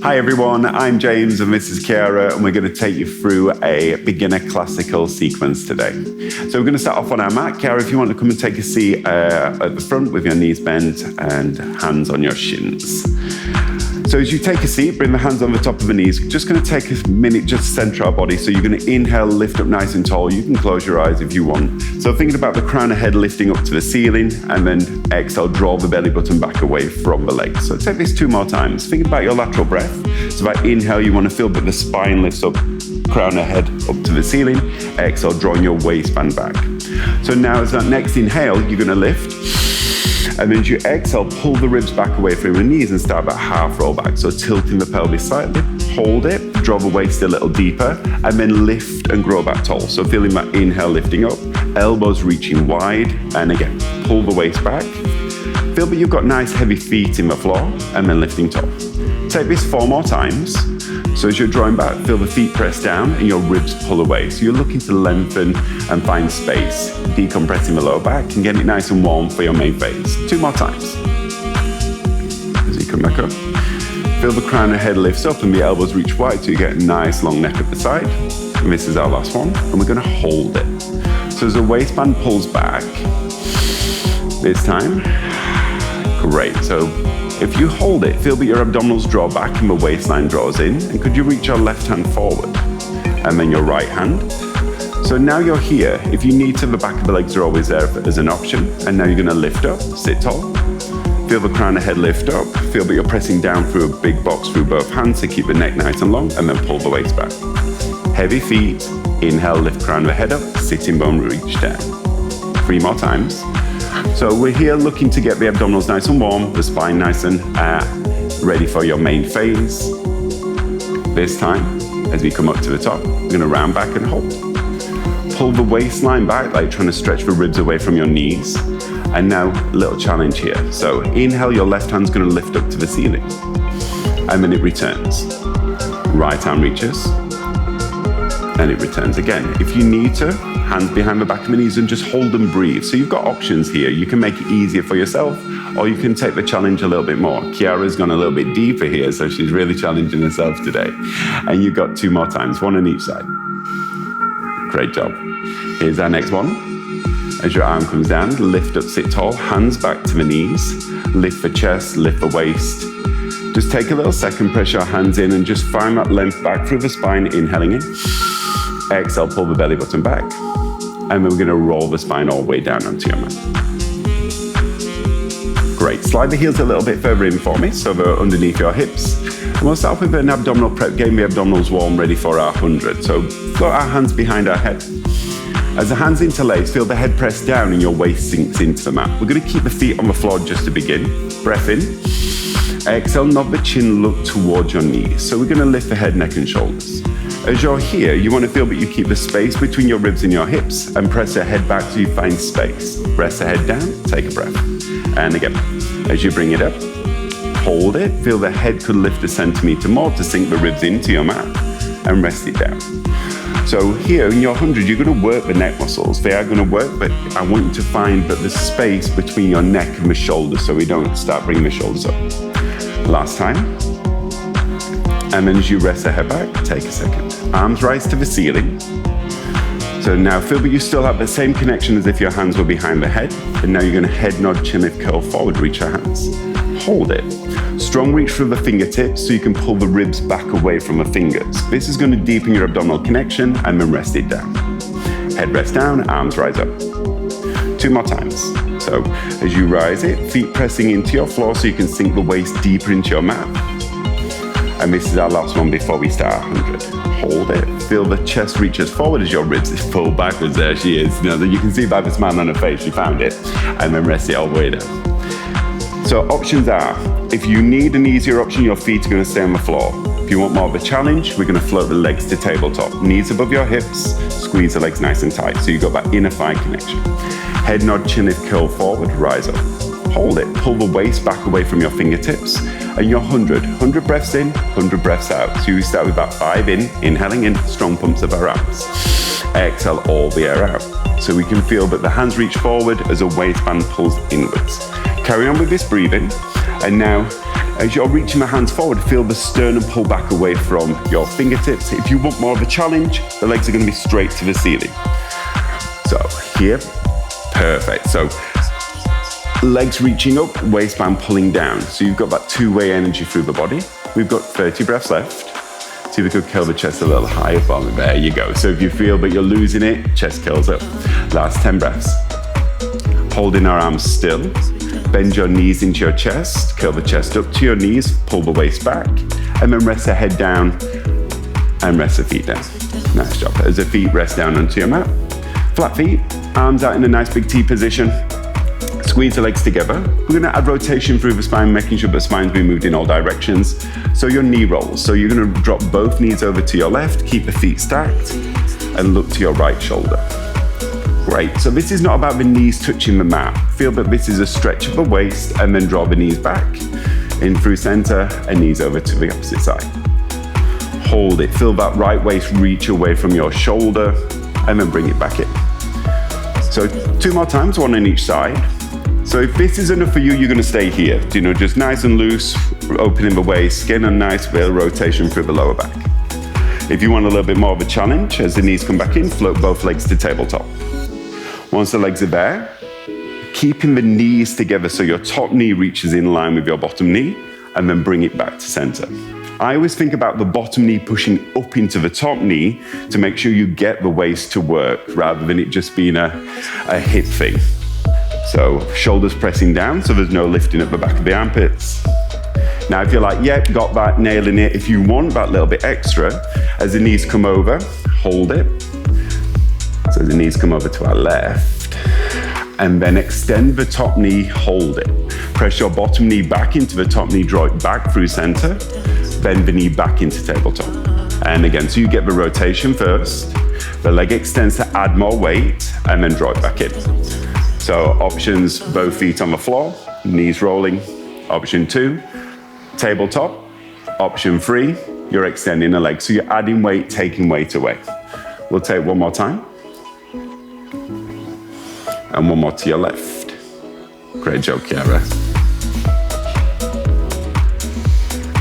Hi everyone, I'm James and this is Kiara, and we're going to take you through a beginner classical sequence today. So we're going to start off on our mat. Kiara, if you want to come and take a seat at the front with your knees bent and hands on your shins. So as you take a seat, bring the hands on the top of the knees. Just going to take a minute just to center our body. So you're going to inhale, lift up nice and tall. You can close your eyes if you want. So thinking about the crown of head lifting up to the ceiling, and then exhale, draw the belly button back away from the legs. So take this 2 more times. Think about your lateral breath. So by inhale, you want to feel that the spine lifts up, crown of head up to the ceiling. Exhale, drawing your waistband back. So now as that next inhale, you're going to lift. And then as you exhale, pull the ribs back away from your knees and start that half roll back. So tilting the pelvis slightly, hold it, draw the waist a little deeper, and then lift and grow back tall. So feeling that inhale lifting up, elbows reaching wide, and again, pull the waist back. Feel that you've got nice heavy feet in the floor, and then lifting tall. Take this 4 more times. So as you're drawing back, feel the feet press down and your ribs pull away. So you're looking to lengthen and find space, decompressing the lower back and getting it nice and warm for your main phase. 2 more times. As you come back up, feel the crown of head lifts up and the elbows reach wide so you get a nice long neck at the side. And this is our last one, and we're gonna hold it. So as the waistband pulls back, this time, great. So if you hold it, feel that your abdominals draw back and the waistline draws in. And could you reach your left hand forward? And then your right hand. So now you're here. If you need to, the back of the legs are always there as an option. And now you're gonna lift up, sit tall. Feel the crown of head lift up. Feel that you're pressing down through a big box through both hands to keep the neck nice and long, and then pull the waist back. Heavy feet, inhale, lift crown of the head up, sitting bone reach down. 3 more times. So we're here looking to get the abdominals nice and warm, the spine nice and ready for your main phase. This time, as we come up to the top, we're gonna round back and hold. Pull the waistline back, like trying to stretch the ribs away from your knees. And now, a little challenge here. So inhale, your left hand's gonna lift up to the ceiling. And then it returns. Right arm reaches. And it returns again. If you need to, hands behind the back of the knees and just hold and breathe. So you've got options here. You can make it easier for yourself, or you can take the challenge a little bit more. Kiara's gone a little bit deeper here, so she's really challenging herself today. And you've got 2 more times, 1 on each side. Great job. Here's our next one. As your arm comes down, lift up, sit tall, hands back to the knees, lift the chest, lift the waist. Just take a little second, press your hands in and just find that length back through the spine, inhaling in. Exhale, pull the belly button back. And then we're gonna roll the spine all the way down onto your mat. Great, slide the heels a little bit further in for me, so they're underneath your hips. And we'll start with an abdominal prep, getting the abdominals warm, ready for our 100. So float our hands behind our head. As the hands interlace, feel the head press down and your waist sinks into the mat. We're gonna keep the feet on the floor just to begin. Breath in. Exhale, nod the chin, look towards your knees. So we're gonna lift the head, neck, and shoulders. As you're here, you want to feel that you keep the space between your ribs and your hips and press your head back so you find space. Press the head down, take a breath. And again, as you bring it up, hold it. Feel the head could lift a centimeter more to sink the ribs into your mat and rest it down. So here in your 100, you're going to work the neck muscles. They are going to work, but I want you to find that the space between your neck and the shoulders so we don't start bringing the shoulders up. Last time. And then as you rest the head back, take a second. Arms rise to the ceiling. So now feel that you still have the same connection as if your hands were behind the head. And now you're gonna head nod, chin lift, curl forward, reach your hands. Hold it. Strong reach through the fingertips so you can pull the ribs back away from the fingers. This is gonna deepen your abdominal connection and then rest it down. Head rest down, arms rise up. 2 more times. So as you rise it, feet pressing into your floor so you can sink the waist deeper into your mat. And this is our last one before we start 100. Hold it. Feel the chest reaches forward as your ribs fall backwards. There she is. You know, you can see by the smile on her face, she found it. And then rest it all the way down. So options are, if you need an easier option, your feet are going to stay on the floor. If you want more of a challenge, we're going to float the legs to tabletop. Knees above your hips, squeeze the legs nice and tight. So you got that inner thigh connection. Head nod, chin lift, curl forward, rise up. Hold it. Pull the waist back away from your fingertips. And your 100 breaths in, 100 breaths out. So you start with about 5 in, inhaling in, strong pumps of our arms. Exhale all the air out. So we can feel that the hands reach forward as a waistband pulls inwards. Carry on with this breathing. And now As you're reaching the hands forward, feel the sternum pull back away from your fingertips. If you want more of a challenge, the legs are going to be straight to the ceiling. So here, perfect. So legs reaching up, waistband pulling down. So you've got that two-way energy through the body. We've got 30 breaths left. See if we could curl the chest a little higher for me. There you go. So if you feel that you're losing it, chest curls up. Last 10 breaths. Holding our arms still. Bend your knees into your chest. Curl the chest up to your knees. Pull the waist back. And then rest the head down and rest the feet down. Nice job. As the feet rest down onto your mat. Flat feet. Arms out in a nice big T position. Squeeze the legs together. We're gonna add rotation through the spine, making sure the spine's being moved in all directions. So your knee rolls. So you're gonna drop both knees over to your left, keep the feet stacked, and look to your right shoulder. Great, so this is not about the knees touching the mat. Feel that this is a stretch of the waist, and then draw the knees back, in through center, and knees over to the opposite side. Hold it, feel that right waist reach away from your shoulder, and then bring it back in. So 2 more times, one on each side. So if this is enough for you, you're gonna stay here. Just nice and loose, opening the waist, getting a nice bit of rotation through the lower back. If you want a little bit more of a challenge, as the knees come back in, float both legs to tabletop. Once the legs are there, keeping the knees together so your top knee reaches in line with your bottom knee, and then bring it back to center. I always think about the bottom knee pushing up into the top knee to make sure you get the waist to work, rather than it just being a hip thing. So shoulders pressing down, so there's no lifting at the back of the armpits. Now, if you're like, yep, got that, nailing it, if you want that little bit extra, as the knees come over, hold it. So the knees come over to our left, and then extend the top knee, hold it. Press your bottom knee back into the top knee, draw it back through center, bend the knee back into tabletop. And again, so you get the rotation first, the leg extends to add more weight, and then draw it back in. So options, both feet on the floor, knees rolling. Option 2, tabletop. Option 3, you're extending the leg. So you're adding weight, taking weight away. We'll take one more time. And one more to your left. Great job, Chiara.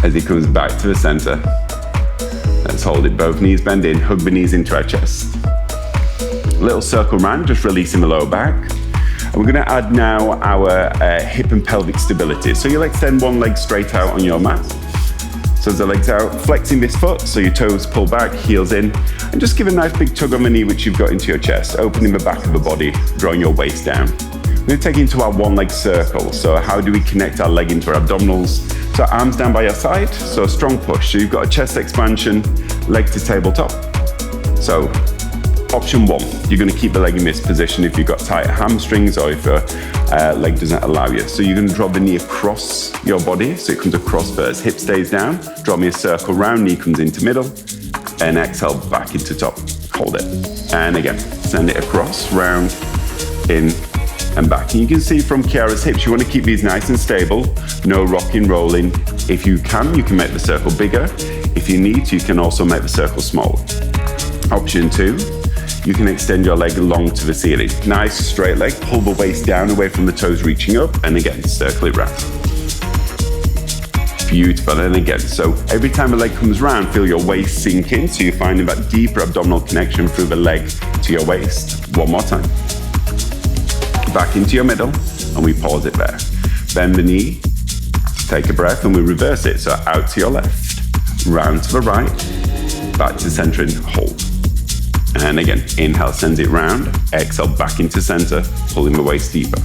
As he comes back to the center, let's hold it, both knees bend in, hug the knees into our chest. Little circle round, just releasing the lower back. And we're gonna add now our hip and pelvic stability. So you'll extend one leg straight out on your mat. So as the leg's out, flexing this foot, so your toes pull back, heels in, and just give a nice big tug on the knee which you've got into your chest, opening the back of the body, drawing your waist down. We're gonna take it into our one leg circle. So how do we connect our leg into our abdominals? So arms down by your side, so a strong push. So you've got a chest expansion, leg to tabletop. So option 1, you're gonna keep the leg in this position if you've got tight hamstrings or if your leg doesn't allow you. So you're gonna draw the knee across your body, so it comes across first. Hip stays down, draw me a circle round, knee comes into middle, and exhale back into top. Hold it. And again, send it across, round, in, and back. And you can see from Chiara's hips, you wanna keep these nice and stable, no rocking, rolling. If you can make the circle bigger. If you need to, you can also make the circle smaller. Option 2, you can extend your leg long to the ceiling. Nice straight leg, pull the waist down away from the toes reaching up, and again, circle it round. Beautiful, and again, so every time the leg comes round, feel your waist sink in, so you're finding that deeper abdominal connection through the leg to your waist. One more time. Back into your middle, and we pause it there. Bend the knee, take a breath, and we reverse it. So out to your left, round to the right, back to center and hold. And again, inhale, sends it round, exhale back into center, pulling the waist deeper.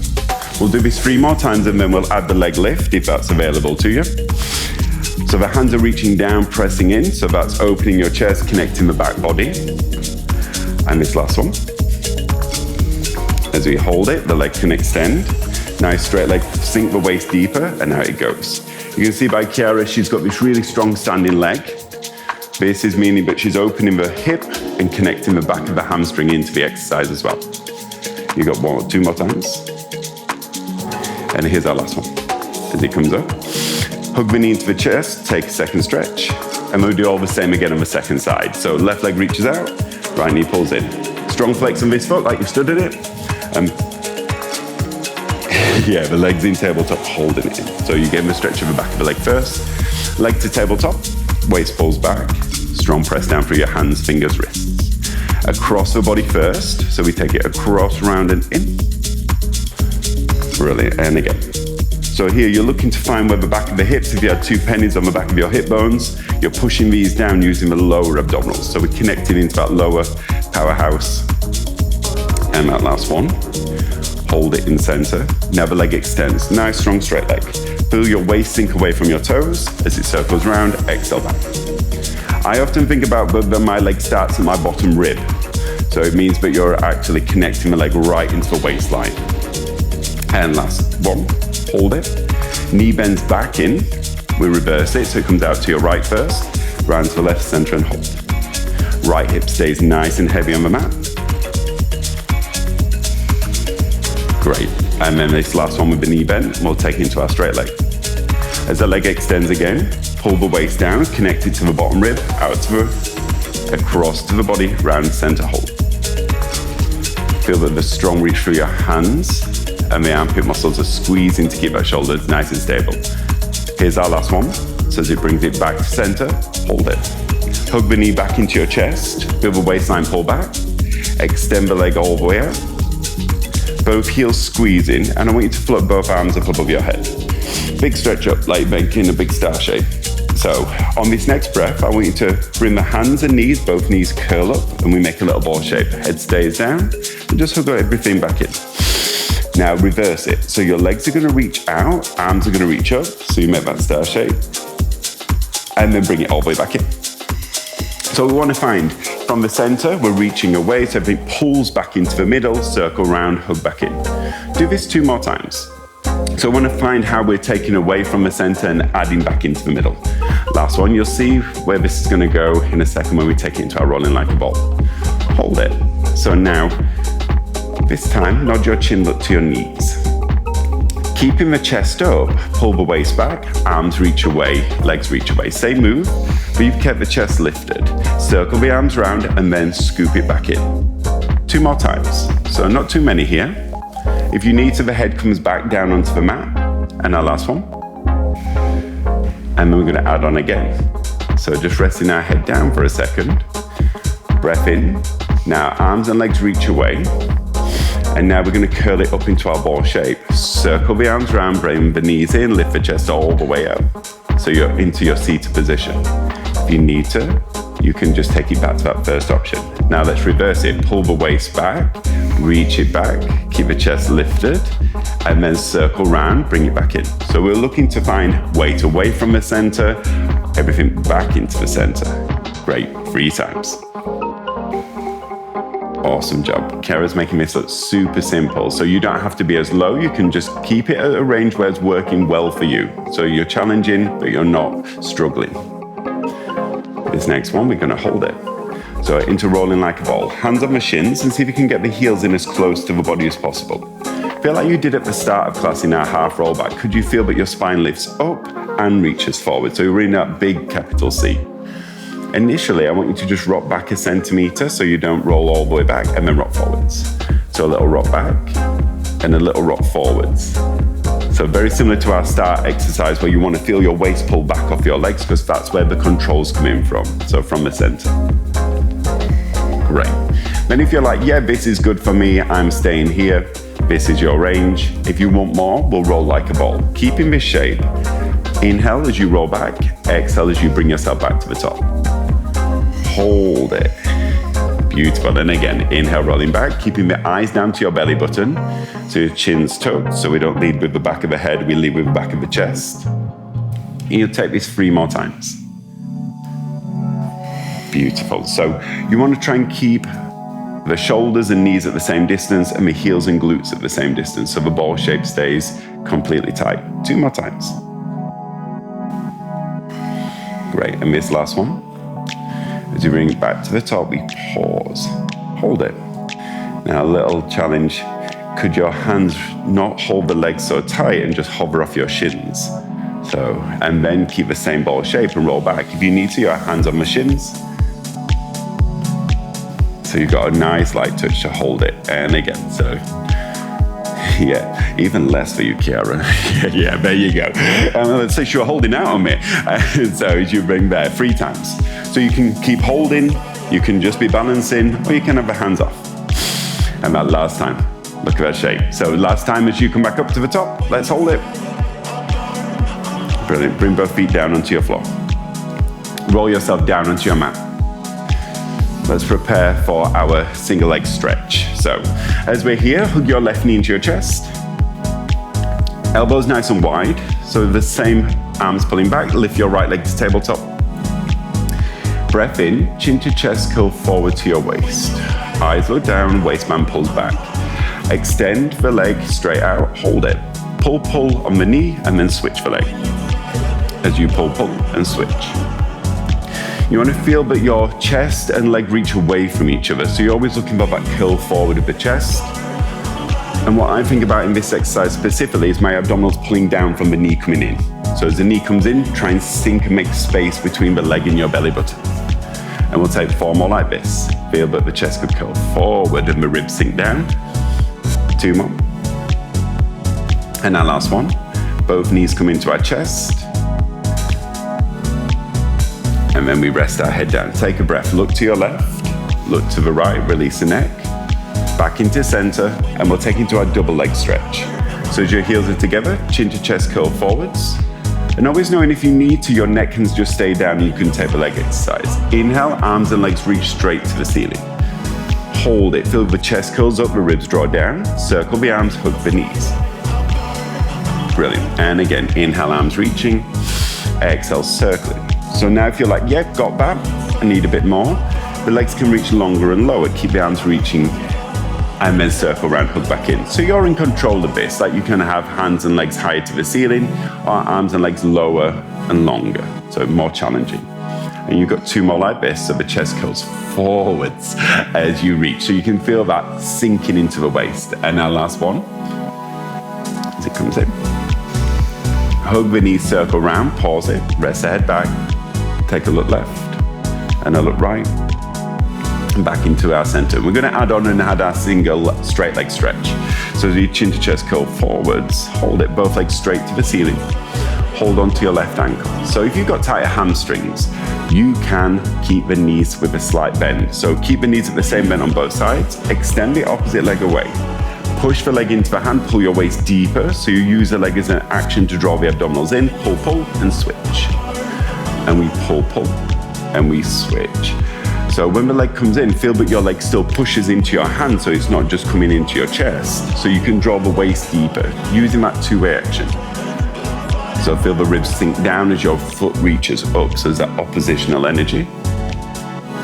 We'll do this 3 more times and then we'll add the leg lift if that's available to you. So the hands are reaching down, pressing in, so that's opening your chest, connecting the back body. And this last one. As we hold it, the leg can extend. Nice straight leg, sink the waist deeper, and now it goes. You can see by Chiara, she's got this really strong standing leg. This is meaning that she's opening the hip and connecting the back of the hamstring into the exercise as well. You got 1 or 2 more times. And here's our last one. As it comes up, hug the knee into the chest, take a second stretch, and we'll do all the same again on the second side. So left leg reaches out, right knee pulls in. Strong flex on this foot like you've stood in it. Yeah, the legs in tabletop, holding it in. So you give them a stretch of the back of the leg first. Leg to tabletop, waist pulls back. Strong press down through your hands, fingers, wrists. Across the body first. So we take it across, round and in. Brilliant, and again. So here you're looking to find where the back of the hips, if you had 2 pennies on the back of your hip bones, you're pushing these down using the lower abdominals. So we're connecting into that lower powerhouse. And that last one. Hold it in center. Now the leg extends. Nice, strong, straight leg. Feel your waist sink away from your toes as it circles round. Exhale back. I often think about that my leg starts at my bottom rib. So it means that you're actually connecting the leg right into the waistline. And last one. Hold it. Knee bends back in. We reverse it so it comes out to your right first. Round to the left, center and hold. Right hip stays nice and heavy on the mat. Great. And then this last one with the knee bend, we'll take it into our straight leg. As the leg extends again, pull the waist down, connect it to the bottom rib, out to the, across to the body, round, center, hold. Feel that the strong reach through your hands and the armpit muscles are squeezing to keep our shoulders nice and stable. Here's our last one. So as it brings it back to center, hold it. Hug the knee back into your chest, feel the waistline pull back, extend the leg all the way out. Both heels squeeze in, and I want you to float both arms up above your head. Big stretch up, like making a big star shape. So on this next breath, I want you to bring the hands and knees, both knees curl up, and we make a little ball shape. Head stays down, and just hug everything back in. Now reverse it. So your legs are gonna reach out, arms are gonna reach up, so you make that star shape, and then bring it all the way back in. So we wanna find from the center, we're reaching away, so everything pulls back into the middle, circle round, hug back in. Do this 2 more times. So I want to find how we're taking away from the center and adding back into the middle. Last one, you'll see where this is going to go in a second when we take it into our rolling like a ball. Hold it. So now, this time, nod your chin, look to your knees. Keeping the chest up, pull the waist back, arms reach away, legs reach away. Same move, but you've kept the chest lifted. Circle the arms round and then scoop it back in. 2 more times. So not too many here. If you need to, the head comes back down onto the mat. And our last one. And then we're gonna add on again. So just resting our head down for a second. Breath in. Now arms and legs reach away. And now we're gonna curl it up into our ball shape. Circle the arms round, bring the knees in, lift the chest all the way up. So you're into your seated position. If you need to, you can just take it back to that first option. Now let's reverse it. Pull the waist back, reach it back, keep the chest lifted, and then circle round, bring it back in. So we're looking to find weight away from the center, everything back into the center. Great, 3 times. Awesome job. Kara's making this look super simple. So you don't have to be as low. You can just keep it at a range where it's working well for you. So you're challenging, but you're not struggling. This next one, we're gonna hold it. So into rolling like a ball. Hands on the shins and see if you can get the heels in as close to the body as possible. Feel like you did at the start of class in our half roll back. Could you feel that your spine lifts up and reaches forward? So you're in that big capital C. Initially, I want you to just rock back 1 centimeter so you don't roll all the way back and then rock forwards. So a little rock back and a little rock forwards. So very similar to our start exercise where you want to feel your waist pull back off your legs because that's where the control's coming from. So from the center. Great. Then if you're like, yeah, this is good for me, I'm staying here, this is your range. If you want more, we'll roll like a ball. Keeping this shape. Inhale as you roll back, exhale as you bring yourself back to the top. Hold it. Beautiful. And again, inhale, rolling back, keeping the eyes down to your belly button. So your chin's tucked, so we don't lead with the back of the head, we lead with the back of the chest. And you'll take this 3 more times. Beautiful. So you want to try and keep the shoulders and knees at the same distance and the heels and glutes at the same distance so the ball shape stays completely tight. 2 more times. Great. And this last one. As you bring it back to the top, we pause. Hold it. Now a little challenge. Could your hands not hold the legs so tight and just hover off your shins? So, and then keep the same ball shape and roll back. If you need to, your hands on the shins. So you've got a nice light touch to hold it. And again, so yeah, Even less for you, Kiara. Yeah, there you go. Let's say you're holding out on me. So as you bring there 3 times. So you can keep holding, you can just be balancing, or you can have the hands off. And that last time, look at that shape. So last time as you come back up to the top, let's hold it. Brilliant. Bring both feet down onto your floor. Roll yourself down onto your mat. Let's prepare for our single leg stretch. So as we're here, hug your left knee into your chest. Elbows nice and wide. So the same arms pulling back, lift your right leg to tabletop. Breath in, chin to chest, curl forward to your waist. Eyes look down, waistband pulls back. Extend the leg straight out, hold it. Pull, pull on the knee, and then switch the leg. As you pull, pull, and switch. You want to feel that your chest and leg reach away from each other. So you're always looking for that curl forward of the chest. And what I think about in this exercise specifically is my abdominals pulling down from the knee coming in. So as the knee comes in, try and sink and make space between the leg and your belly button. And we'll take 4 more like this. Feel that the chest could curl forward and the ribs sink down. 2 more. And our last one. Both knees come into our chest. And then we rest our head down. Take a breath. Look to your left. Look to the right. Release the neck. Back into center. And we'll take into our double leg stretch. So as your heels are together, chin to chest curl forwards. And always knowing if you need to, your neck can just stay down and you can take the leg exercise. Inhale, arms and legs reach straight to the ceiling. Hold it. Feel the chest curls up, the ribs draw down. Circle the arms, hug the knees. Brilliant. And again, inhale, arms reaching. Exhale, circling. So now if you're like, yeah, got that, I need a bit more, the legs can reach longer and lower. Keep the arms reaching and then circle around, hug back in. So you're in control of this, like you can have hands and legs higher to the ceiling or arms and legs lower and longer, so more challenging. And you've got 2 more like this, so the chest curls forwards as you reach. So you can feel that sinking into the waist. And our last one, as it comes in. Hug the knees, circle round, pause it, rest the head back. Take a look left and a look right, and back into our center. We're going to add on and add our single straight leg stretch. So as you chin to chest curl forwards, hold it both legs straight to the ceiling. Hold on to your left ankle. So if you've got tighter hamstrings, you can keep the knees with a slight bend. So keep the knees at the same bend on both sides. Extend the opposite leg away. Push the leg into the hand, pull your waist deeper. So you use the leg as an action to draw the abdominals in. Pull, pull, and switch. And we pull, pull, and we switch. So when the leg comes in, feel that your leg still pushes into your hand, so it's not just coming into your chest. So you can draw the waist deeper, using that 2-way action. So feel the ribs sink down as your foot reaches up, so there's that oppositional energy.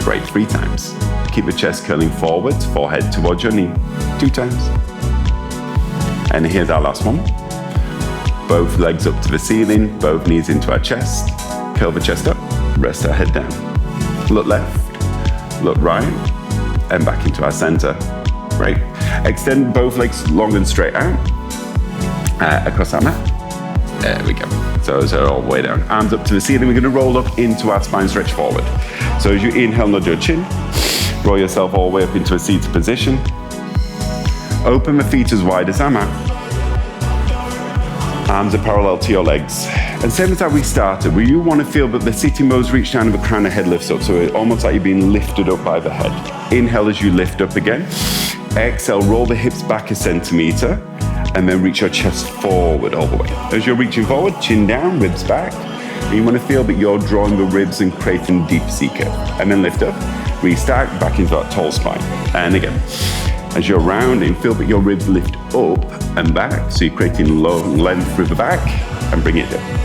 Great, 3 times. Keep the chest curling forwards, forehead towards your knee, 2 times. And here's our last one. Both legs up to the ceiling, both knees into our chest. Curl the chest up, rest our head down. Look left, look right, and back into our center. Great. Extend both legs long and straight out across our mat. There we go. So all the way down. Arms up to the ceiling. We're going to roll up into our spine stretch forward. So as you inhale, nod your chin. Roll yourself all the way up into a seated position. Open the feet as wide as our mat. Arms are parallel to your legs. And same as how we started, where you want to feel that the sitting bones reach down and the crown of the head lifts up. So it's almost like you're being lifted up by the head. Inhale as you lift up again. Exhale, roll the hips back a centimeter and then reach your chest forward all the way. As you're reaching forward, chin down, ribs back. And you want to feel that you're drawing the ribs and creating deep C curve. And then lift up, restack, back into that tall spine. And again, as you're rounding, feel that your ribs lift up and back. So you're creating long length through the back and bring it down.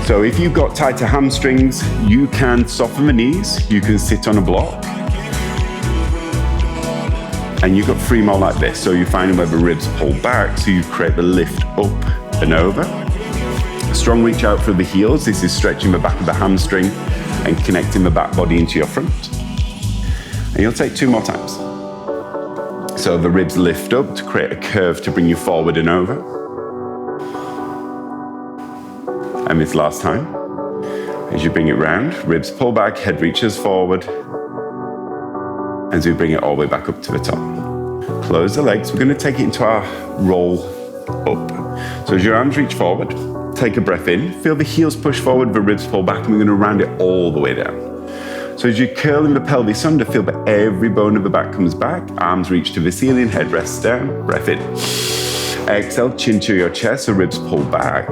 So if you've got tighter hamstrings, you can soften the knees. You can sit on a block. And you've got 3 more like this. So you're finding where the ribs pull back, so you create the lift up and over. Strong reach out through the heels. This is stretching the back of the hamstring and connecting the back body into your front. And you'll take 2 more times. So the ribs lift up to create a curve to bring you forward and over. And this last time, as you bring it round, ribs pull back, head reaches forward. As we bring it all the way back up to the top. Close the legs. We're going to take it into our roll up. So as your arms reach forward, take a breath in, feel the heels push forward, the ribs pull back, and we're going to round it all the way down. So as you're curling the pelvis under, feel that every bone of the back comes back, arms reach to the ceiling, head rests down, breath in. Exhale, chin to your chest, the ribs pull back.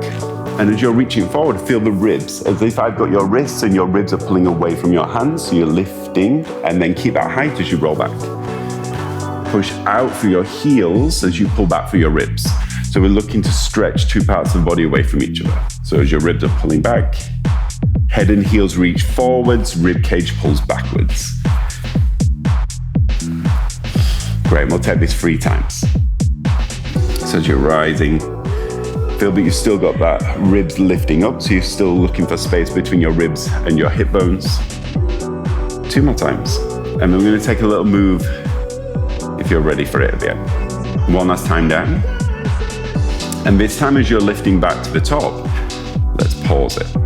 And as you're reaching forward, feel the ribs, as if I've got your wrists and your ribs are pulling away from your hands, so you're lifting, and then keep that height as you roll back. Push out through your heels as you pull back through your ribs. So we're looking to stretch two parts of the body away from each other. So as your ribs are pulling back, head and heels reach forwards, rib cage pulls backwards. Great, we'll take this 3 times. So as you're rising, feel that you've still got that ribs lifting up, so you're still looking for space between your ribs and your hip bones. 2 more times. And then we're going to take a little move if you're ready for it at the end. 1 last time down. And this time as you're lifting back to the top, let's pause it.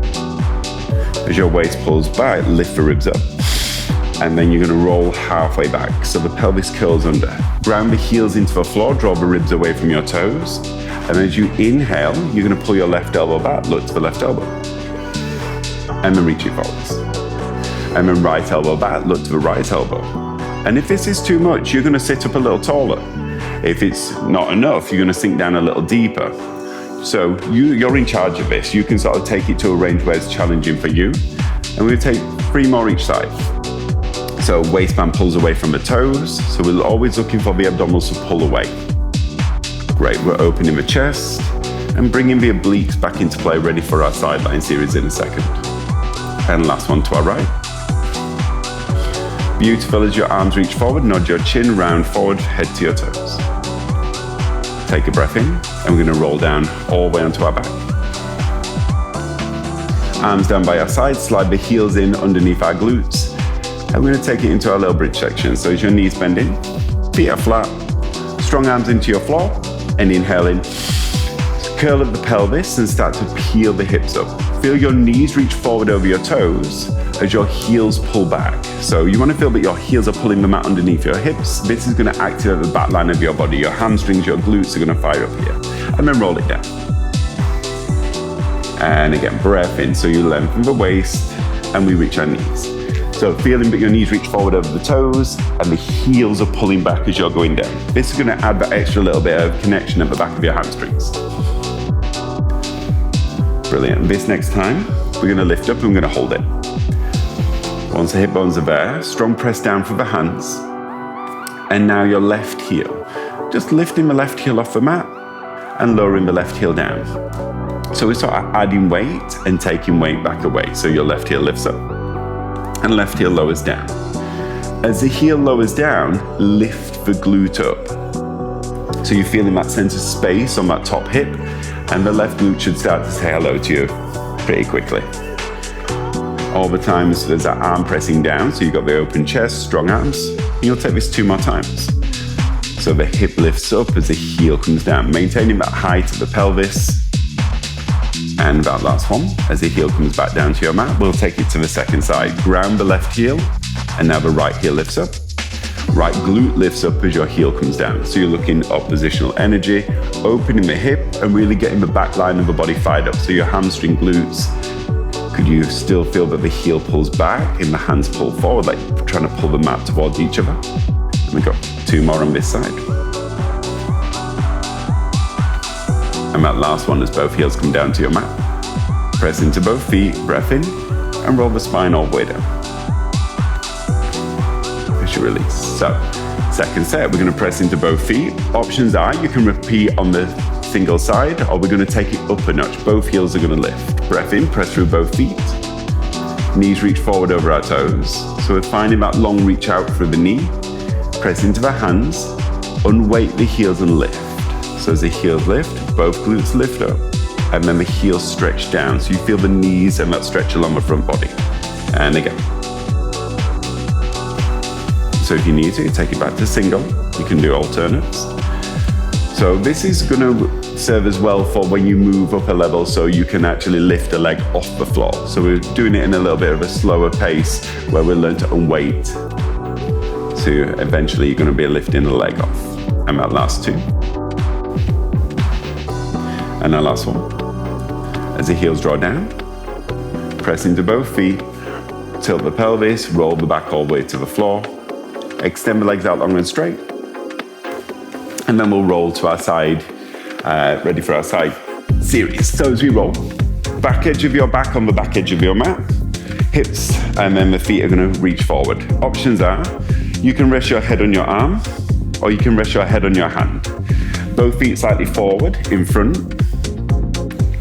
As your waist pulls back, lift the ribs up. And then you're going to roll halfway back. So the pelvis curls under. Ground the heels into the floor, draw the ribs away from your toes. And as you inhale, you're going to pull your left elbow back, look to the left elbow. And then reach it forwards. And then right elbow back, look to the right elbow. And if this is too much, you're going to sit up a little taller. If it's not enough, you're going to sink down a little deeper. So you're in charge of this. You can sort of take it to a range where it's challenging for you. And we're going to take 3 more each side. So waistband pulls away from the toes. So we're always looking for the abdominals to pull away. Great, we're opening the chest and bringing the obliques back into play, ready for our sideline series in a second. And last one to our right. Beautiful, as your arms reach forward, nod your chin, round forward, head to your toes. Take a breath in, and we're going to roll down all the way onto our back. Arms down by our sides, slide the heels in underneath our glutes. And we're going to take it into our little bridge section. So as your knees bend in, feet are flat, strong arms into your floor, and inhaling. Curl up the pelvis and start to peel the hips up. Feel your knees reach forward over your toes as your heels pull back. So you want to feel that your heels are pulling the mat underneath your hips. This is going to activate the back line of your body. Your hamstrings, your glutes are going to fire up here. And then roll it down. And again, breath in. So you lengthen the waist and we reach our knees. So feeling that your knees reach forward over the toes and the heels are pulling back as you're going down. This is going to add that extra little bit of connection at the back of your hamstrings. Brilliant. This next time, we're going to lift up and we're going to hold it. Once the hip bones are there, strong press down for the hands. And now your left heel. Just lifting the left heel off the mat and lowering the left heel down. So we're sort of adding weight and taking weight back away. So your left heel lifts up and left heel lowers down. As the heel lowers down, lift the glute up. So you're feeling that sense of space on that top hip, and the left glute should start to say hello to you pretty quickly. All the time, so there's that arm pressing down, so you've got the open chest, strong arms, and you'll take this 2 more times. So the hip lifts up as the heel comes down, maintaining that height of the pelvis. And that last one, as the heel comes back down to your mat, we'll take it to the second side. Ground the left heel, and now the right heel lifts up. Right glute lifts up as your heel comes down. So you're looking at oppositional energy, opening the hip, and really getting the back line of the body fired up. So your hamstring glutes, could you still feel that the heel pulls back and the hands pull forward, like trying to pull the mat towards each other? And we got 2 more on this side. And that last one as both heels come down to your mat. Press into both feet, breath in, and roll the spine all the way down. Push your release. So, second set, we're going to press into both feet. Options are you can repeat on the single side, or we're going to take it up a notch. Both heels are going to lift. Breath in, press through both feet. Knees reach forward over our toes. So we're finding that long reach out through the knee. Press into the hands, unweight the heels and lift. So as the heels lift, both glutes lift up, and then the heels stretch down. So you feel the knees and that stretch along the front body. And again. So if you need to, take it back to single. You can do alternates. So this is going to serve as well for when you move up a level, so you can actually lift a leg off the floor. So we're doing it in a little bit of a slower pace where we learn to unweight. So eventually you're going to be lifting the leg off. And that last 2. And then last one. As the heels draw down, press into both feet, tilt the pelvis, roll the back all the way to the floor, extend the legs out long and straight, and then we'll roll to our side, ready for our side series. So as we roll, back edge of your back on the back edge of your mat, hips, and then the feet are gonna reach forward. Options are, you can rest your head on your arm, or you can rest your head on your hand. Both feet slightly forward, in front.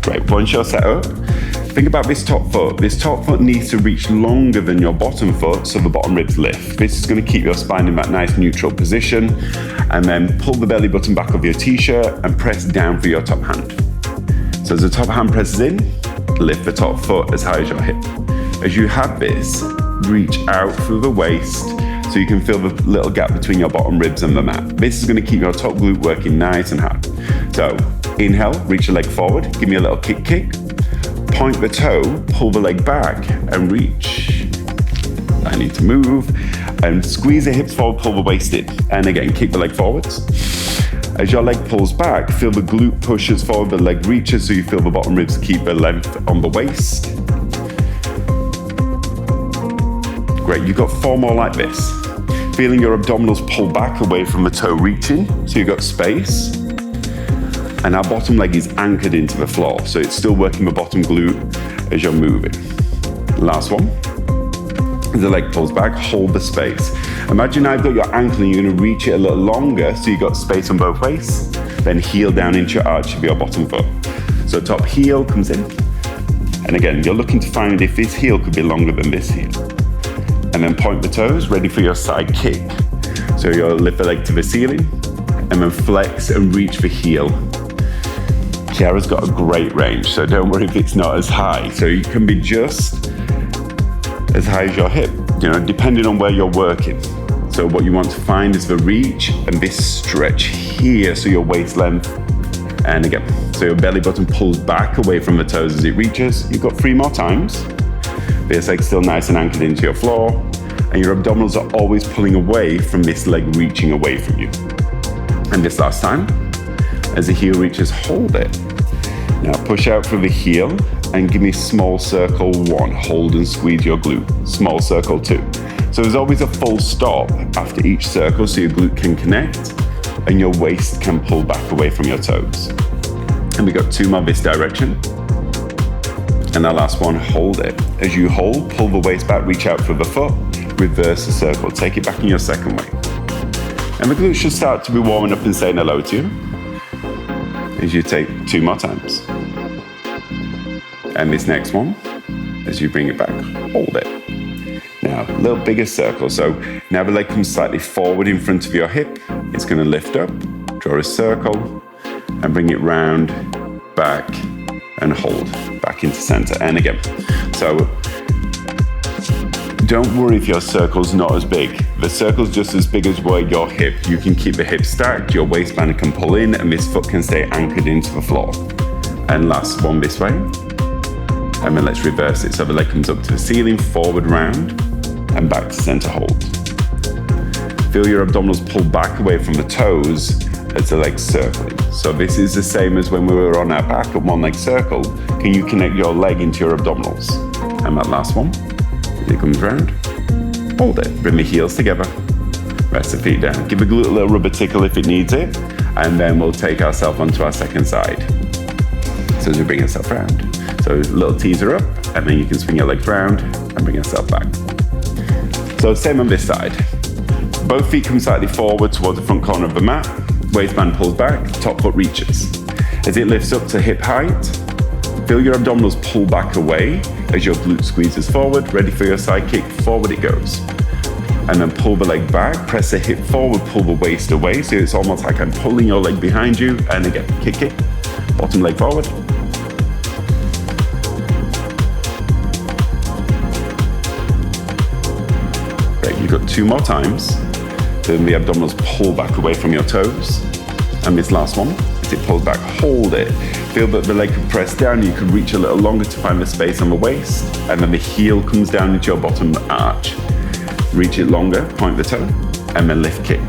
Great, once you're set up, think about this top foot. This top foot needs to reach longer than your bottom foot so the bottom ribs lift. This is going to keep your spine in that nice neutral position. And then pull the belly button back of your t-shirt and press down for your top hand. So as the top hand presses in, lift the top foot as high as your hip. As you have this, reach out through the waist so you can feel the little gap between your bottom ribs and the mat. This is going to keep your top glute working nice and hard. So inhale, reach the leg forward, give me a little kick. Point the toe, pull the leg back and reach. I need to move. And squeeze the hips forward, pull the waist in. And again, kick the leg forwards. As your leg pulls back, feel the glute pushes forward, the leg reaches so you feel the bottom ribs keep the length on the waist. Great, you've got 4 more like this. Feeling your abdominals pull back away from the toe reaching, so you've got space. And our bottom leg is anchored into the floor, so it's still working the bottom glute as you're moving. Last one. As the leg pulls back, hold the space. Imagine now you've got your ankle and you're gonna reach it a little longer so you've got space on both waists, then heel down into your arch of your bottom foot. So top heel comes in. And again, you're looking to find if this heel could be longer than this heel. And then point the toes, ready for your side kick. So you'll lift the leg to the ceiling and then flex and reach the heel. Kiara's got a great range, so don't worry if it's not as high. So you can be just as high as your hip, depending on where you're working. So what you want to find is the reach and this stretch here, so your waist length. And again, so your belly button pulls back away from the toes as it reaches. You've got 3 more times. This leg's still nice and anchored into your floor, and your abdominals are always pulling away from this leg reaching away from you. And this last time, as the heel reaches, hold it. Now push out through the heel and give me small circle 1. Hold and squeeze your glute. Small circle 2. So there's always a full stop after each circle so your glute can connect and your waist can pull back away from your toes. And we got 2 more this direction. And our last one, hold it. As you hold, pull the waist back, reach out for the foot, reverse the circle. Take it back in your second way. And the glutes should start to be warming up and saying hello to you. As you take 2 more times. And this next one, as you bring it back, hold it. Now, a little bigger circle. So now the leg comes slightly forward in front of your hip. It's going to lift up, draw a circle, and bring it round, back, and hold back into center. And again, so don't worry if your circle's not as big. The circle's just as big as where your hip. You can keep the hip stacked, your waistband can pull in, and this foot can stay anchored into the floor. And last one this way. And then let's reverse it. So the leg comes up to the ceiling, forward round, and back to center hold. Feel your abdominals pull back away from the toes as the leg's circling. So this is the same as when we were on our back at 1 leg circle. Can you connect your leg into your abdominals? And that last one. It comes round, hold it, bring the heels together, rest the feet down. Give the glute a little rubber tickle if it needs it, and then we'll take ourselves onto our second side. So as we bring ourselves round. So a little teaser up, and then you can swing your legs round and bring yourself back. So same on this side. Both feet come slightly forward towards the front corner of the mat, waistband pulls back, top foot reaches. As it lifts up to hip height, feel your abdominals pull back away as your glute squeezes forward, ready for your side kick, forward it goes. And then pull the leg back, press the hip forward, pull the waist away, so it's almost like I'm pulling your leg behind you, and again, kick, bottom leg forward. Great, you've got 2 more times. Then the abdominals pull back away from your toes. And this last one, as it pulls back, hold it. Feel that the leg can press down, you can reach a little longer to find the space on the waist, and then the heel comes down into your bottom arch. Reach it longer, point the toe, and then lift kick.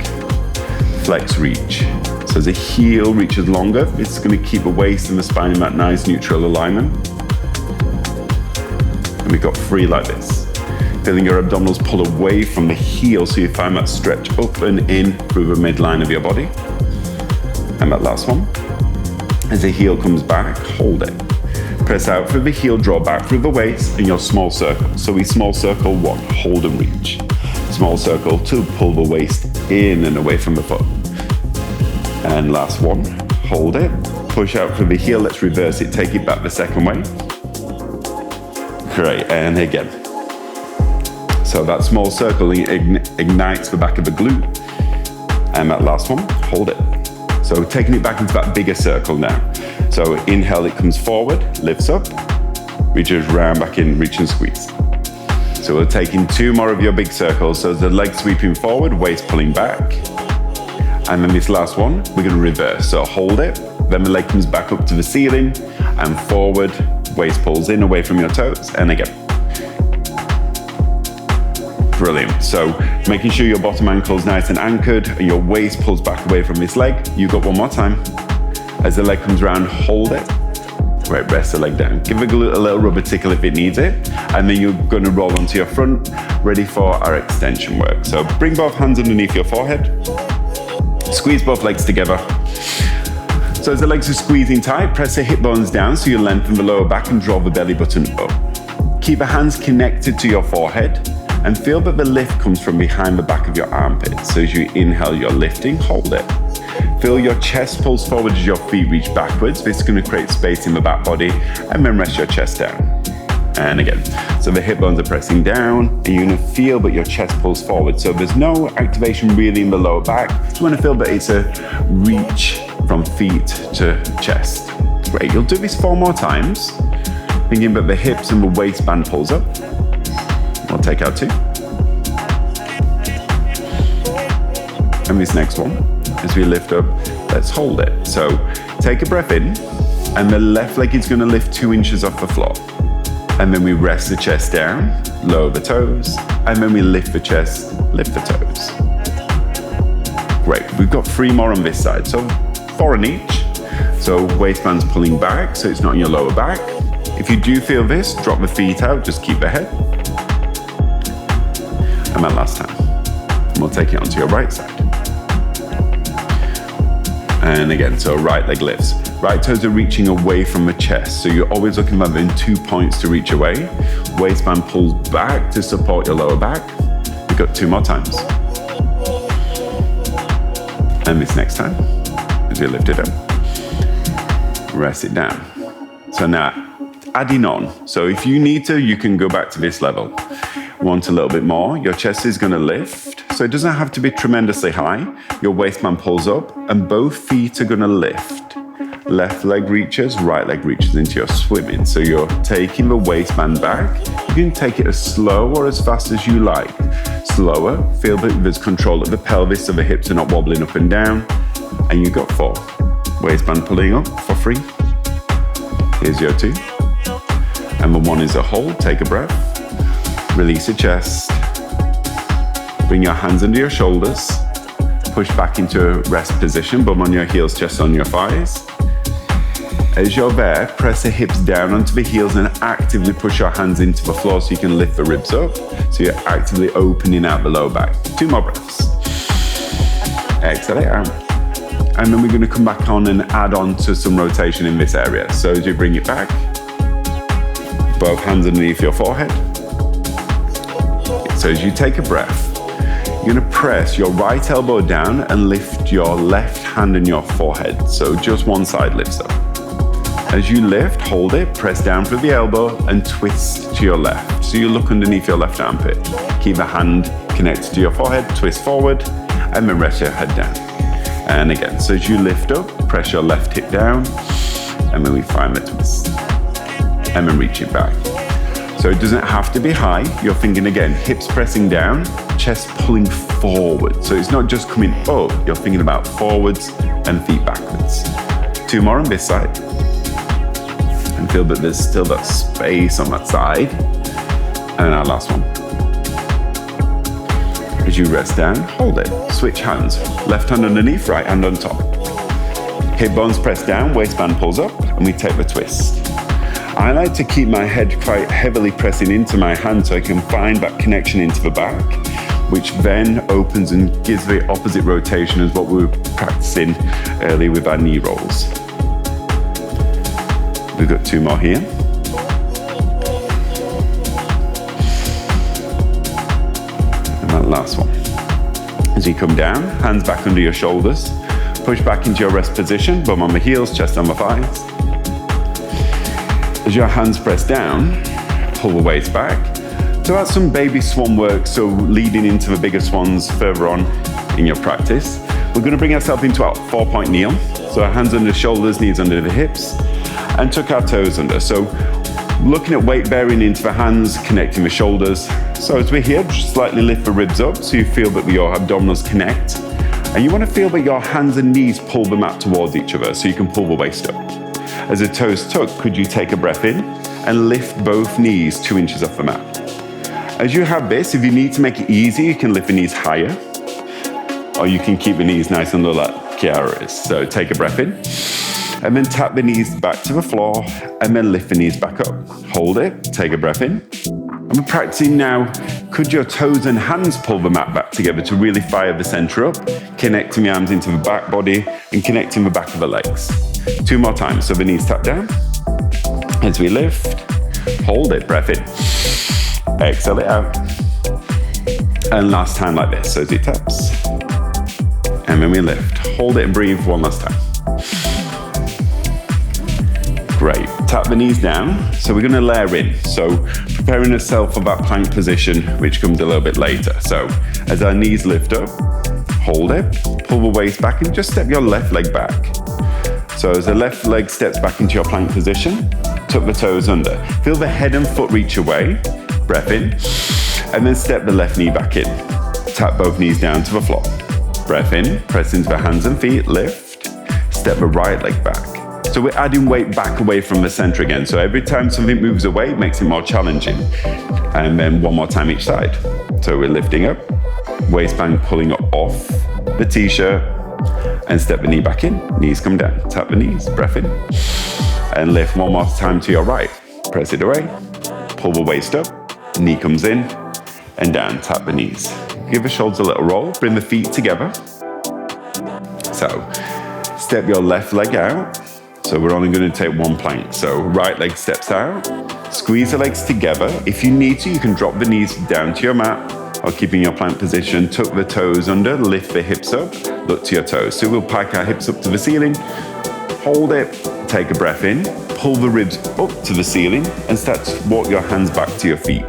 Flex, reach. So as the heel reaches longer, it's going to keep the waist and the spine in that nice neutral alignment. And we've got 3 like this. Feeling your abdominals pull away from the heel so you find that stretch up and in through the midline of your body. And that last one. As the heel comes back, hold it. Press out through the heel, draw back through the waist, and your small circle. So we small circle 1, hold and reach. Small circle 2, pull the waist in and away from the foot. And last one, hold it. Push out through the heel, let's reverse it, take it back the second way. Great, and again. So that small circle ignites the back of the glute. And that last one, hold it. So taking it back into that bigger circle now. So inhale, it comes forward, lifts up, reaches round back in, reach and squeeze. So we're taking 2 more of your big circles. So the legs sweeping forward, waist pulling back. And then this last one, we're gonna reverse. So hold it, then the leg comes back up to the ceiling and forward, waist pulls in away from your toes, and again. Brilliant. So making sure your bottom ankle is nice and anchored and your waist pulls back away from this leg. You got 1 more time. As the leg comes around, hold it. Right, rest the leg down. Give it a little rubber tickle if it needs it. And then you're gonna roll onto your front, ready for our extension work. So bring both hands underneath your forehead. Squeeze both legs together. So as the legs are squeezing tight, press the hip bones down so you lengthen the lower back and draw the belly button up. Keep the hands connected to your forehead and feel that the lift comes from behind the back of your armpit. So as you inhale, you're lifting, hold it. Feel your chest pulls forward as your feet reach backwards. This is going to create space in the back body, and then rest your chest down. And again, so the hip bones are pressing down, and you're going to feel that your chest pulls forward. So there's no activation really in the lower back. You want to feel that it's a reach from feet to chest. Great, you'll do this 4 more times, thinking that the hips and the waistband pulls up. I'll take out 2. And this next one, as we lift up, let's hold it. So take a breath in, and the left leg is going to lift 2 inches off the floor. And then we rest the chest down, lower the toes, and then we lift the chest, lift the toes. Great, we've got 3 more on this side, so 4 on each. So waistband's pulling back, so it's not in your lower back. If you do feel this, drop the feet out, just keep the head. And that last time. And we'll take it onto your right side. And again, so right leg lifts. Right toes are reaching away from the chest. So you're always looking within 2 points to reach away. Waistband pulls back to support your lower back. We've got 2 more times. And this next time, as you lift it up, rest it down. So now, adding on. So if you need to, you can go back to this level. Want a little bit more, your chest is going to lift. So it doesn't have to be tremendously high. Your waistband pulls up and both feet are going to lift. Left leg reaches, right leg reaches into your swimming. So you're taking the waistband back. You can take it as slow or as fast as you like. Slower, feel that there's control of the pelvis so the hips are not wobbling up and down. And you got 4. Waistband pulling up for 3. Here's your 2. And the 1 is a hold, take a breath. Release the chest. Bring your hands under your shoulders. Push back into a rest position, bum on your heels, chest on your thighs. As you're there, press the hips down onto the heels and actively push your hands into the floor so you can lift the ribs up. So you're actively opening out the lower back. 2 more breaths. Exhale it out. And then we're going to come back on and add on to some rotation in this area. So as you bring it back, both hands underneath your forehead. So as you take a breath, you're going to press your right elbow down and lift your left hand in your forehead. So just one side lifts up. As you lift, hold it, press down through the elbow and twist to your left. So you look underneath your left armpit. Keep the hand connected to your forehead, twist forward, and then rest your head down. And again, so as you lift up, press your left hip down, and then we find the twist. And then reach it back. So it doesn't have to be high. You're thinking again, hips pressing down, chest pulling forward. So it's not just coming up, you're thinking about forwards and feet backwards. 2 more on this side. And feel that there's still that space on that side. And our last one. As you rest down, hold it. Switch hands. Left hand underneath, right hand on top. Okay, bones press down, waistband pulls up, and we take the twist. I like to keep my head quite heavily pressing into my hand so I can find that connection into the back, which then opens and gives the opposite rotation as what we were practicing earlier with our knee rolls. We've got 2 more here. And that last one. As you come down, hands back under your shoulders, push back into your rest position, bum on the heels, chest on the thighs. As your hands press down, pull the waist back. So that's some baby swan work, so leading into the bigger swans further on in your practice. We're going to bring ourselves into our 4-point kneel. So our hands under the shoulders, knees under the hips, and tuck our toes under. So looking at weight bearing into the hands, connecting the shoulders. So as we're here, just slightly lift the ribs up so you feel that your abdominals connect. And you want to feel that your hands and knees pull the mat towards each other so you can pull the waist up. As the toes tuck, could you take a breath in and lift both knees 2 inches off the mat? As you have this, if you need to make it easy, you can lift the knees higher, or you can keep the knees nice and low like Kiara is. So take a breath in, and then tap the knees back to the floor, and then lift the knees back up. Hold it, take a breath in. And we're practicing now, could your toes and hands pull the mat back together to really fire the center up, connecting the arms into the back body, and connecting the back of the legs. 2 more times, so the knees tap down. As we lift, hold it, breath in. Exhale it out. And last time like this, so as it taps. And then we lift. Hold it and breathe one last time. Great. Tap the knees down. So we're going to layer in. So preparing ourselves for that plank position, which comes a little bit later. So as our knees lift up, hold it, pull the waist back and just step your left leg back. So as the left leg steps back into your plank position, tuck the toes under. Feel the head and foot reach away. Breath in, and then step the left knee back in. Tap both knees down to the floor. Breath in, press into the hands and feet, lift, step the right leg back. So we're adding weight back away from the center again. So every time something moves away, it makes it more challenging. And then 1 more time each side. So we're lifting up, waistband pulling off the t-shirt, and step the knee back in. Knees come down, tap the knees, breath in, and lift 1 more time to your right. Press it away, pull the waist up, knee comes in and down, tap the knees. Give the shoulders a little roll, bring the feet together. So step your left leg out. So we're only going to take 1 plank. So right leg steps out, squeeze the legs together. If you need to, you can drop the knees down to your mat or keeping your plank position, tuck the toes under, lift the hips up, look to your toes. So we'll pike our hips up to the ceiling, hold it, take a breath in, pull the ribs up to the ceiling and start to walk your hands back to your feet.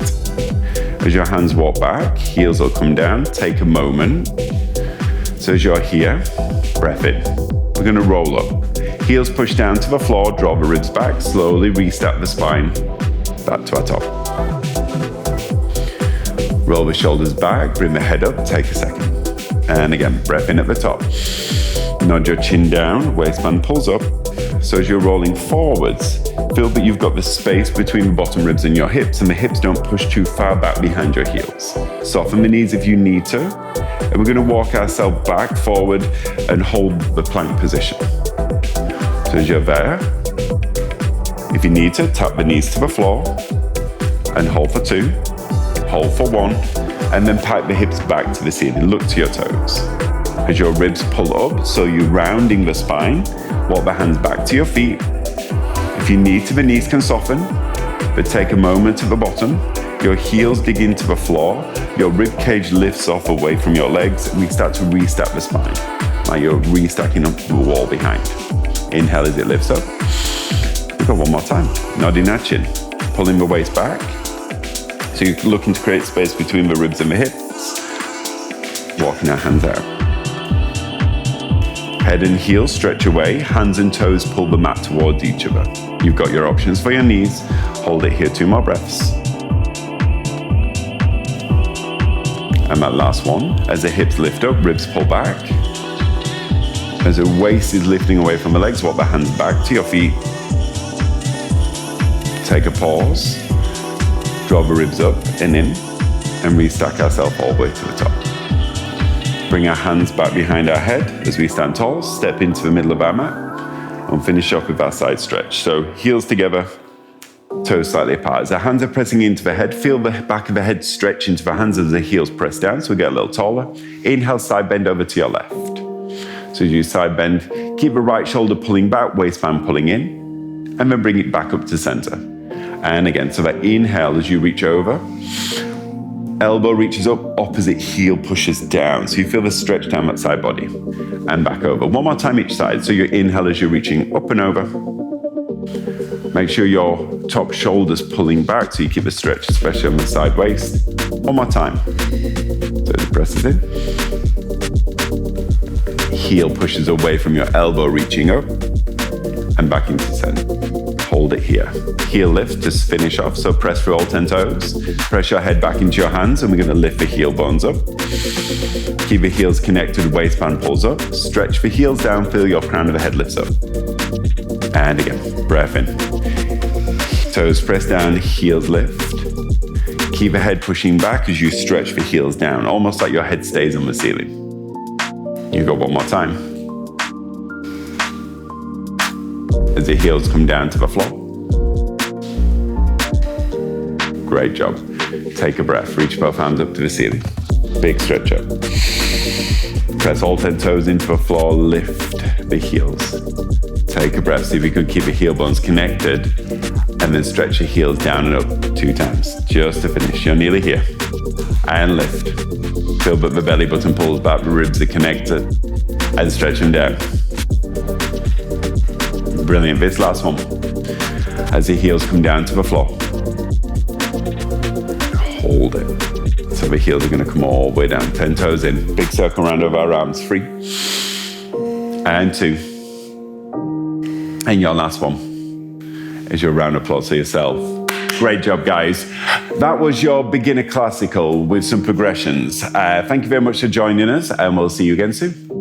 As your hands walk back, heels will come down, take a moment. So as you're here, breath in. We're gonna roll up. Heels push down to the floor, draw the ribs back, slowly restack the spine, back to our top. Roll the shoulders back, bring the head up, take a second. And again, breath in at the top. Nod your chin down, waistband pulls up. So as you're rolling forwards, feel that you've got the space between the bottom ribs and your hips, and the hips don't push too far back behind your heels. Soften the knees if you need to. And we're gonna walk ourselves back, forward, and hold the plank position. So as you're there, if you need to, tap the knees to the floor, and hold for 2, hold for 1, and then pipe the hips back to the ceiling, look to your toes. As your ribs pull up, so you're rounding the spine, walk the hands back to your feet. If you need to, the knees can soften, but take a moment at the bottom. Your heels dig into the floor, your rib cage lifts off away from your legs, and we start to restack the spine. Now you're restacking up the wall behind. Inhale as it lifts up. We've got 1 more time. Nodding our chin, pulling the waist back. So you're looking to create space between the ribs and the hips. Walking our hands out. Head and heels stretch away, hands and toes pull the mat towards each other. You've got your options for your knees. Hold it here, 2 more breaths. And that last one, as the hips lift up, ribs pull back. As the waist is lifting away from the legs, walk the hands back to your feet. Take a pause, draw the ribs up and in, and restack ourselves all the way to the top. Bring our hands back behind our head as we stand tall, step into the middle of our mat. And finish off with our side stretch. So heels together, toes slightly apart. As the hands are pressing into the head, feel the back of the head stretch into the hands as the heels press down, so we get a little taller. Inhale, side bend over to your left. So as you side bend, keep the right shoulder pulling back, waistband pulling in, and then bring it back up to center. And again, so that inhale as you reach over, elbow reaches up, opposite heel pushes down. So you feel the stretch down that side body. And back over. One more time each side. So your inhale as you're reaching up and over. Make sure your top shoulder's pulling back so you keep a stretch, especially on the side waist. One more time. So the press is in. Heel pushes away from your elbow, reaching up. And back into center. Hold it here. Heel lift to finish off. So press through all 10 toes. Press your head back into your hands and we're going to lift the heel bones up. Keep the heels connected, waistband pulls up. Stretch the heels down, feel your crown of the head lifts up. And again, breath in. Toes press down, heels lift. Keep the head pushing back as you stretch the heels down, almost like your head stays on the ceiling. You go one more time. As the heels come down to the floor. Great job. Take a breath. Reach both hands up to the ceiling. Big stretch up. Press all 10 toes into the floor. Lift the heels. Take a breath. See if you could keep the heel bones connected. And then stretch your heels down and up 2 times. Just to finish. You're nearly here. And lift. Feel that the belly button pulls back. The ribs are connected. And stretch them down. Brilliant. This last one. As the heels come down to the floor. Hold it. So the heels are going to come all the way down. 10 toes in. Big circle round over our arms. 3. And 2. And your last one is your round of applause for yourself. Great job, guys. That was your beginner classical with some progressions. Thank you very much for joining us, and we'll see you again soon.